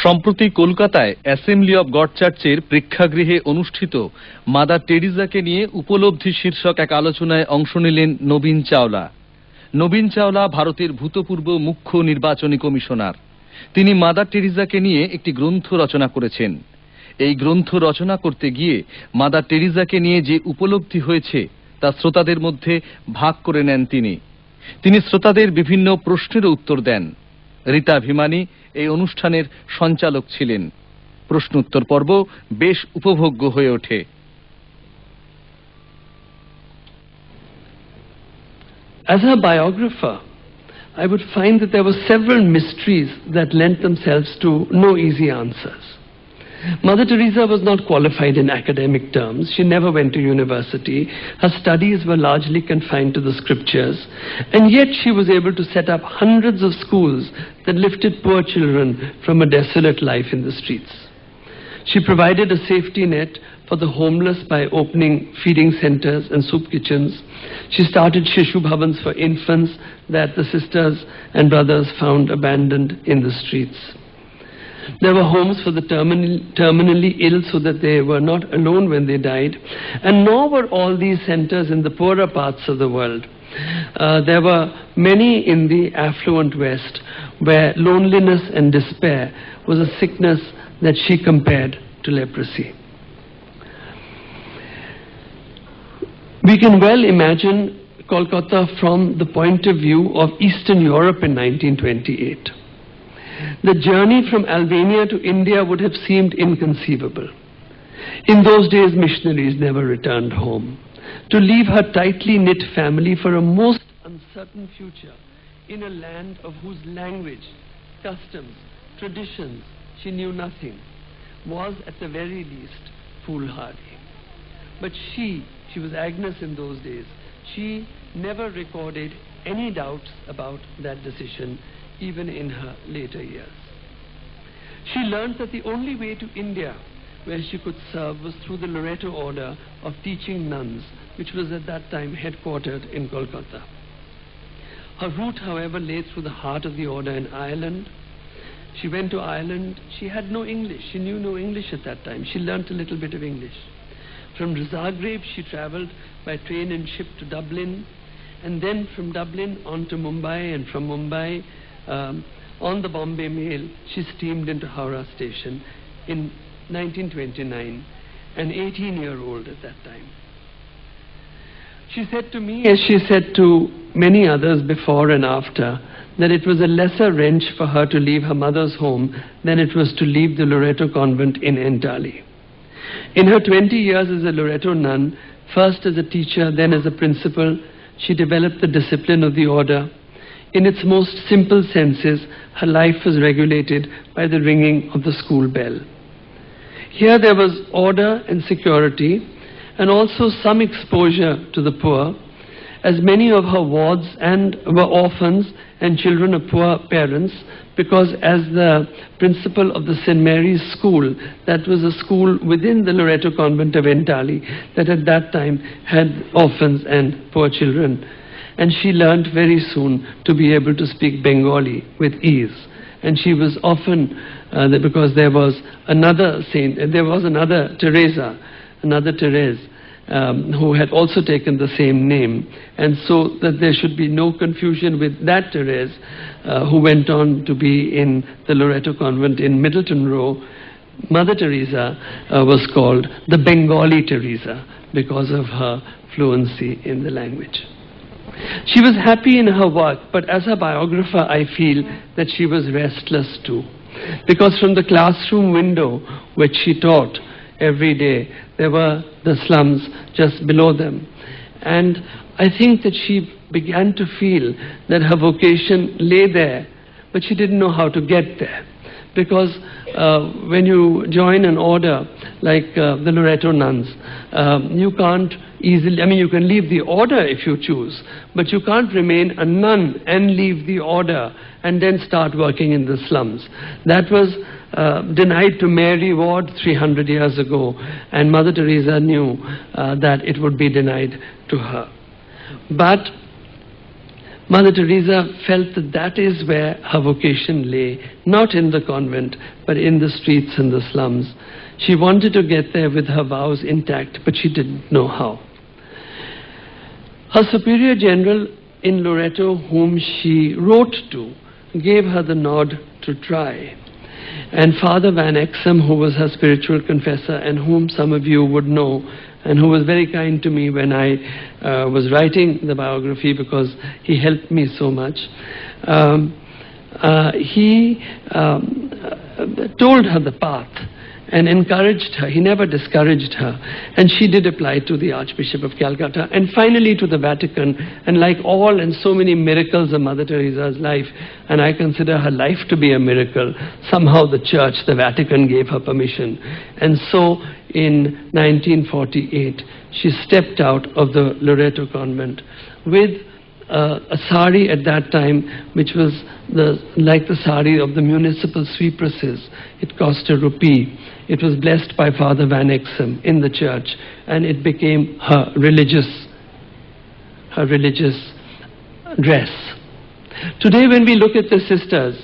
সম্প্রতি কলকাতায় assembly of god চার্চের প্রেক্ষাগৃহে অনুষ্ঠিত মাদার টেরিজাকে নিয়ে উপলব্ধি শীর্ষক এক আলোচনায় অংশ নিলেন নবীন চাওলা। নবীন চাওলা ভারতের ভূতপূর্ব মুখ্য নির্বাচনী কমিশনার। তিনি মাদার টেরিজাকে নিয়ে একটি গ্রন্থ রচনা করেছেন। এই গ্রন্থ রচনা করতে গিয়ে মাদার টেরিজাকে নিয়ে যে উপলব্ধি হয়েছে তা শ্রোতাদের মধ্যে ভাগ করে নেন তিনি শ্রোতাদের বিভিন্ন প্রশ্নের উত্তর দেন। রীতা ভিমানী এই অনুষ্ঠানের সঞ্চালক ছিলেন। প্রশ্নোত্তর পর্ব বেশ উপভোগ্য হয়ে ওঠে। As her biographer, I would find that there were several mysteries that lent themselves to no easy answers. Mother Teresa was not qualified in academic terms. She never went to university. Her studies were largely confined to the scriptures, and yet she was able to set up hundreds of schools that lifted poor children from a desolate life in the streets. She provided a safety net for the homeless by opening feeding centers and soup kitchens. She started Shishu Bhavans for infants that the sisters and brothers found abandoned in the streets. There were homes for the terminally ill so that they were not alone when they died. And nor were all these centers in the poorer parts of the world. There were many in the affluent West where loneliness and despair was a sickness that she compared to leprosy. We can well imagine Kolkata from the point of view of Eastern Europe in 1928. The journey from Albania to India would have seemed inconceivable. In those days, missionaries never returned home. To leave her tightly knit family for a most uncertain future in a land of whose language, customs, traditions she knew nothing was at the very least foolhardy. But she was Agnes in those days. She never recorded any doubts about that decision, even in her later years. She learned that the only way to India where she could serve was through the Loreto order of teaching nuns, which was at that time headquartered in Kolkata. Her route, however, lay through the heart of the order in Ireland. She went to Ireland. She had no English. She knew no English at that time. She learnt a little bit of English. From Zagreb, she travelled by train and ship to Dublin, and then from Dublin on to Mumbai, and from Mumbai on the Bombay Mail, she steamed into Howrah station in 1929, an 18-year-old at that time. She said to me, as she said to many others before and after, that it was a lesser wrench for her to leave her mother's home than it was to leave the Loreto convent in Entally. In her 20 years as a Loreto nun, first as a teacher, then as a principal, she developed the discipline of the order. In its most simple senses, her life was regulated by the ringing of the school bell. Here there was order and security, and also some exposure to the poor, as many of her wards were orphans and children of poor parents, because as the principal of the St. Mary's School, that was a school within the Loreto convent of Entally that at that time had orphans and poor children. And she learned very soon to be able to speak Bengali with ease. And she was often, because there was another Therese, who had also taken the same name, and so that there should be no confusion with that Therese, who went on to be in the Loreto convent in Middleton Row. Mother Teresa was called the Bengali Teresa because of her fluency in the language. She was happy in her work, but as her biographer, I feel that she was restless too, because from the classroom window which she taught every day, there were the slums just below them. And I think that she began to feel that her vocation lay there, but she didn't know how to get there. Because when you join an order like the Loreto nuns, you can't easily, you can leave the order if you choose, but you can't remain a nun and leave the order and then start working in the slums. That was denied to Mary Ward 300 years ago, and Mother Teresa knew that it would be denied to her. But Mother Teresa felt that that is where her vocation lay, not in the convent, but in the streets and the slums. She wanted to get there with her vows intact, but she didn't know how. Her superior general in Loreto, whom she wrote to, gave her the nod to try. And Father Van Exum, who was her spiritual confessor and whom some of you would know, and who was very kind to me when I was writing the biography because he helped me so much, he told her the path and encouraged her. He never discouraged her. And she did apply to the Archbishop of Calcutta and finally to the Vatican. And like all and so many miracles of Mother Teresa's life, and I consider her life to be a miracle, somehow the Church, the Vatican, gave her permission. And so in 1948, she stepped out of the Loreto convent with a sari at that time, which was like the sari of the municipal sweepresses. It cost a rupee. It was blessed by Father Van Exum in the church, and it became her religious dress. Today, when we look at the sisters,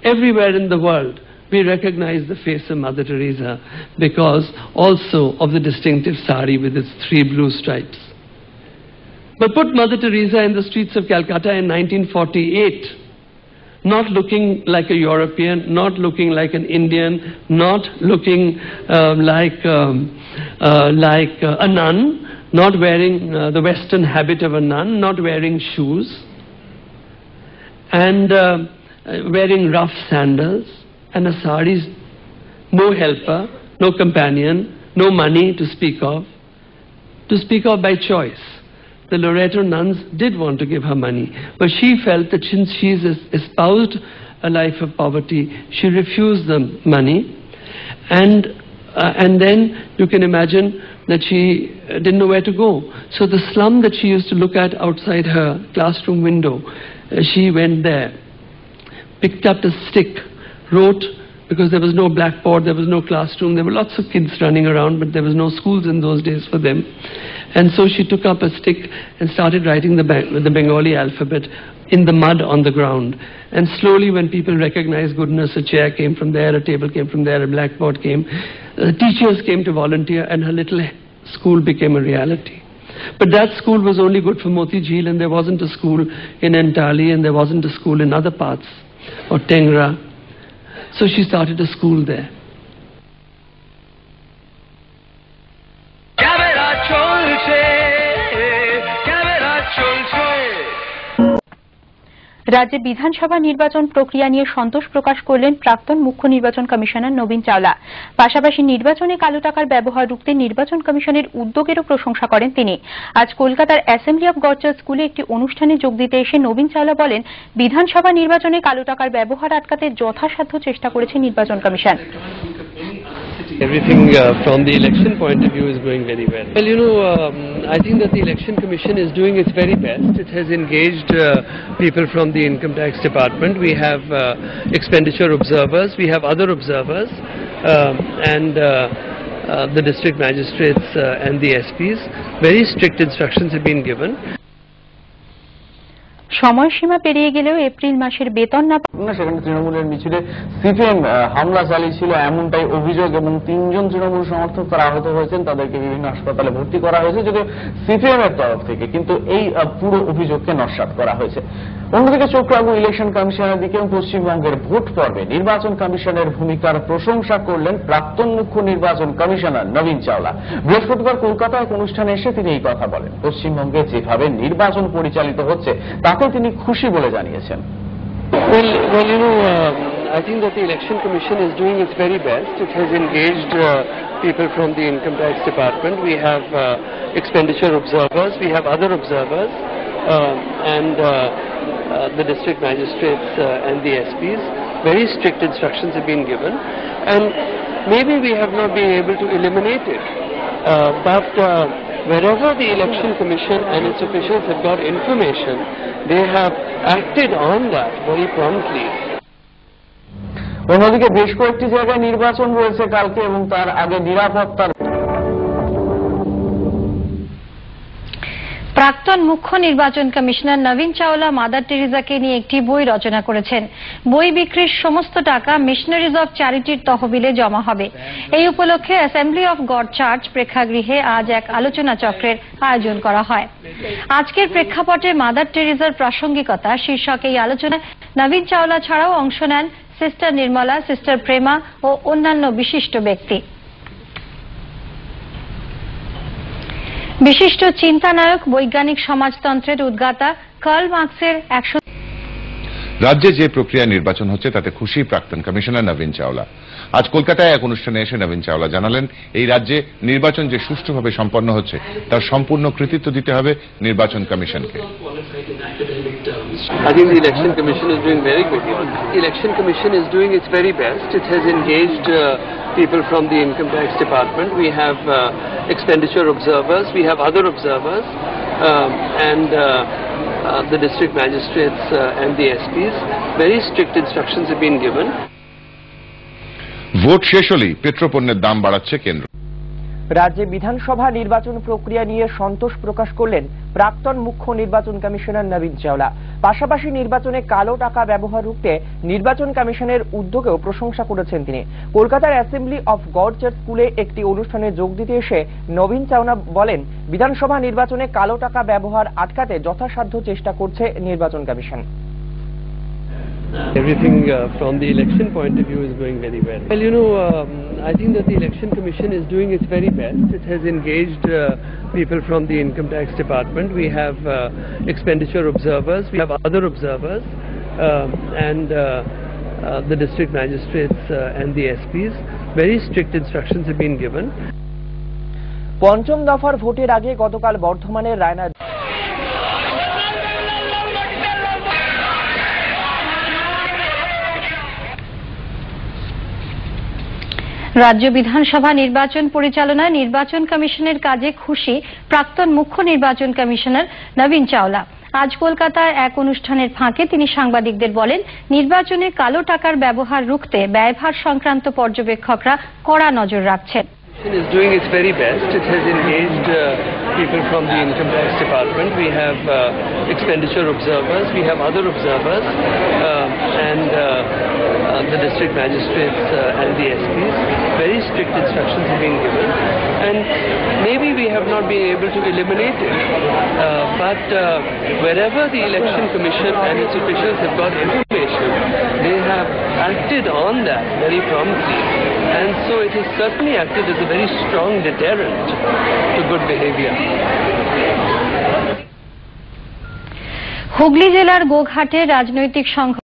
everywhere in the world, we recognize the face of Mother Teresa because also of the distinctive sari with its 3 blue stripes. But put Mother Teresa in the streets of Calcutta in 1948, not looking like a European, not looking like an Indian, not looking like a nun, not wearing the Western habit of a nun, not wearing shoes, and wearing rough sandals and a sari, no helper, no companion, no money to speak of by choice. The Loreto nuns did want to give her money, but she felt that since she espoused a life of poverty, she refused them money, and then you can imagine that she didn't know where to go. So the slum that she used to look at outside her classroom window, she went there, picked up a stick, wrote, because there was no blackboard, there was no classroom, there were lots of kids running around, but there was no schools in those days for them. And so she took up a stick and started writing the Bengali alphabet in the mud on the ground. And slowly, when people recognized goodness, a chair came from there, a table came from there, a blackboard came. Teachers came to volunteer, and her little school became a reality. But that school was only good for Moti Jheel, and there wasn't a school in Entali, and there wasn't a school in other parts, or Tengra. So she started a school there. রাজ্যে বিধানসভা নির্বাচন প্রক্রিয়া নিয়ে সন্তোষ প্রকাশ করলেন প্রাক্তন মুখ্য নির্বাচন commissioner নবীন চাওলা। পাশাপাশি নির্বাচনে কালো টাকার ব্যবহার রুখতে নির্বাচন কমিশনের উদ্যোগেরও প্রশংসা করেন তিনি। আজ কলকাতার অ্যাসেম্বলি অব গড চার্চ স্কুলে একটি অনুষ্ঠানে যোগ দিতে এসে নবীন চাওলা বলেন, বিধানসভা নির্বাচনে কালো টাকার ব্যবহার আটকাতে যথাসাধ্য চেষ্টা করেছে নির্বাচন commission. Everything from the election point of view is going very well. Well, you know, I think that the Election Commission is doing its very best. It has engaged people from the Income Tax Department. We have expenditure observers, we have other observers, and the district magistrates and the SPs. Very strict instructions have been given. সময়সীমা পেরিয়ে গেলেও April মাসের বেতন না সেখানে তৃণমূলের মিছিলে CPM হামলা চালিয়েছিল এমনটাই অভিযোগ এবং 3 জন তৃণমূল সমর্থক তারা আহত হয়েছেন, তাদেরকে বিভিন্ন হাসপাতালে ভর্তি করা হয়েছে যদিও সিপিএম এর তরফ থেকে, কিন্তু এই পুরো অভিযোগকে নস্যাৎ করা হয়েছে। অন্যদিকে চোখ রাখবো ইলেকশন কমিশনের দিকে। পশ্চিমবঙ্গের ভোট পর্বে নির্বাচন কমিশনের ভূমিকার প্রশংসা করলেন প্রাক্তন মুখ্য নির্বাচন কমিশনার নবীন চাওলা। বৃহস্পতিবার কলকাতায় এক অনুষ্ঠানে এসে তিনি এই কথা বলেন। পশ্চিমবঙ্গে যেভাবে নির্বাচন পরিচালিত হচ্ছে তাতে তিনি খুশি বলে জানিয়েছেন। Well, you know, I think that the Election Commission is doing its very best. It has engaged people from the Income Tax Department. We have expenditure observers, we have other observers, and the district magistrates and the SPs. Very strict instructions have been given, and maybe we have not been able to eliminate it, but wherever the Election Commission and its officials have got information, they have acted on that very promptly. অন্যদিকে বেশ কয়েকটি জায়গায় নির্বাচন রয়েছে কালকে এবং তার আগে নিরাপত্তার প্রাক্তন মুখ্য নির্বাচন কমিশনার নবীন চাওলা মাদার টেরিজাকে নিয়ে একটি বই রচনা করেছেন। বই বিক্রির সমস্ত টাকা মিশনারিজ অফ চ্যারিটির তহবিলে জমা হবে। এই উপলক্ষে অ্যাসেম্বলি অফ গড চার্চ প্রেক্ষাগৃহে আজ এক আলোচনা চক্রের আয়োজন করা হয়। আজকের প্রেক্ষাপটে মাদার টেরিজার প্রাসঙ্গিকতা শীর্ষক এই আলোচনায় নবীন চাওলা ছাড়াও অংশ নেন সিস্টার নির্মলা, সিস্টার প্রেমা ও অন্যান্য বিশিষ্ট ব্যক্তি। বিশিষ্ট চিন্তানায়ক, বৈজ্ঞানিক সমাজতন্ত্রের উদ্গাতা কার্ল মার্কসের 100 রাজ্যে যে প্রক্রিয়া নির্বাচন হচ্ছে তাতে খুশি প্রাক্তন কমিশনার নবীন চাওলা। আজ কলকাতায় এক অনুষ্ঠানে এসে নবীন চাওলা জানালেন, এই রাজ্যে নির্বাচন যে সুষ্ঠুভাবে সম্পন্ন হচ্ছে তার সম্পূর্ণ কৃতিত্ব দিতে হবে নির্বাচন কমিশনকে। I think the Election Commission is doing very good. The Election Commission is doing its very best. It has engaged people from the Income Tax Department. We have expenditure observers. We have other observers and the district magistrates and the SPs. Very strict instructions have been given. Vote শেষ হলেই পেট্রোপণ্যের দাম বাড়াচ্ছে কেন্দ্র। রাজ্যে বিধানসভা নির্বাচন প্রক্রিয়া নিয়ে সন্তোষ প্রকাশ করলেন প্রাক্তন মুখ্য নির্বাচন কমিশনার নবীন চাওলা। পাশাপাশি নির্বাচনে কালো টাকা ব্যবহার রুখতে নির্বাচন কমিশনের উদ্যোগেও প্রশংসা করেছেন তিনি। কলকাতার অ্যাসেম্বলি অফ গড চার্চ স্কুলে একটি অনুষ্ঠানে যোগ দিতে এসে নবীন চাওলা বলেন, বিধানসভা নির্বাচনে কালো টাকা ব্যবহার আটকাতে যথাসাধ্য চেষ্টা করছে নির্বাচন commission. Everything from the election point of view is going very well. Well, I think that the Election Commission is doing its very best. It has engaged people from the Income Tax Department. We have expenditure observers. We have other observers and the district magistrates and the SPs. Very strict instructions have been given. পঞ্চম দফার ভোটের আগে গতকাল বর্ধমানের রায়না রাজ্য বিধানসভা নির্বাচন পরিচালনায় নির্বাচন কমিশনের কাজে খুশি প্রাক্তন মুখ্য নির্বাচন কমিশনার নবীন চাওলা। আজ কলকাতায় এক অনুষ্ঠানের ফাঁকে তিনি সাংবাদিকদের বলেন, নির্বাচনে কালো টাকার ব্যবহার রুখতে ব্যয়ভার সংক্রান্ত পর্যবেক্ষকরা কড়া নজর রাখছেন। Is doing its very best. It has engaged people from the Income Tax Department. We have expenditure observers. We have other observers and the district magistrates and the SPs. Very strict instructions have been given, and maybe we have not been able to eliminate it, but wherever the Election Commission and its officials have got information, they have acted on that very promptly, and so it has certainly acted as a very strong deterrent to good behavior. Hooghly জেলার গোঘাটে রাজনৈতিক সংঘ